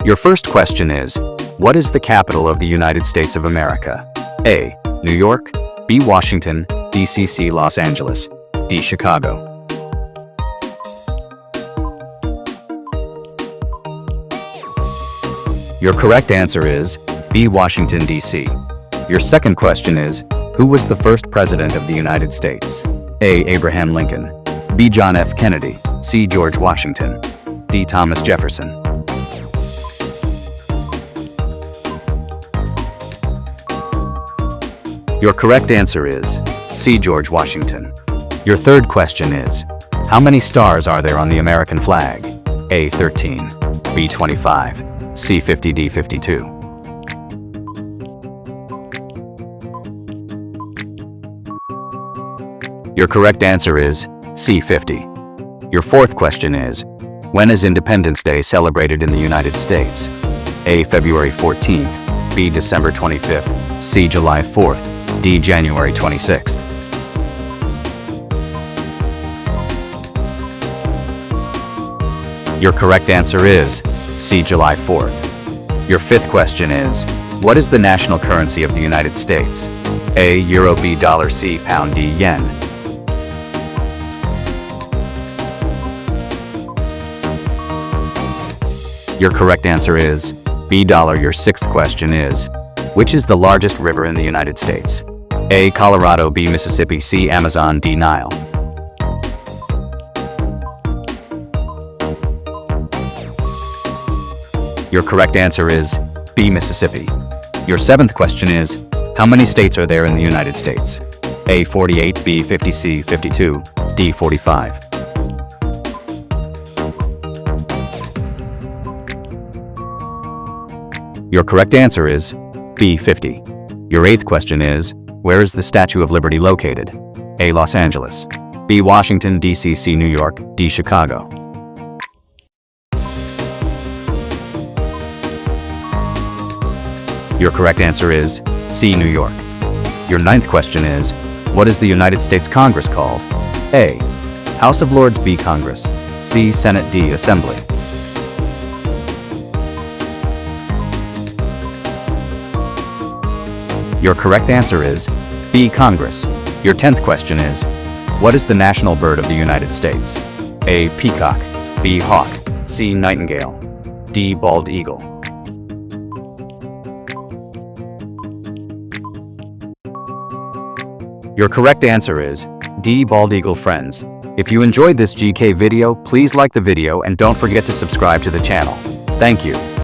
Your first question is, what is the capital of the United States of America? A. New York, B. Washington, D.C. Los Angeles, D. Chicago. Your correct answer is B. Washington, D.C. Your second question is, who was the first president of the United States? A. Abraham Lincoln, B. John F. Kennedy, C. George Washington, D. Thomas Jefferson. Your correct answer is C. George Washington. Your third question is, how many stars are there on the American flag? A. 13, B. 25, C. 50, D. 52. Your correct answer is C. 50. Your fourth question is, when is Independence Day celebrated in the United States? A. February 14th, B. December 25th, C. July 4th, D. January 26th. Your correct answer is C. July 4th. Your fifth question is, what is the national currency of the United States? A. Euro, B. Dollar, C. Pound, D. Yen. Your correct answer is B. Dollar. Your sixth question is, which is the largest river in the United States? A. Colorado, B. Mississippi, C. Amazon, D. Nile. Your correct answer is B. Mississippi. Your seventh question is, how many states are there in the United States? A. 48, B. 50, C. 52, D. 45. Your correct answer is B. 50. Your eighth question is, where is the Statue of Liberty located? A. Los Angeles, B. Washington, D.C., C. New York, D. Chicago. Your correct answer is C. New York. Your ninth question is, what is the United States Congress called? A. House of Lords, B. Congress, C. Senate, D. Assembly. Your correct answer is B. Congress. Your 10th question is, what is the national bird of the United States? A. Peacock, B. Hawk, C. Nightingale, D. Bald eagle. Your correct answer is D. Bald eagle. Friends, if you enjoyed this GK video, please like the video and don't forget to subscribe to the channel. Thank you.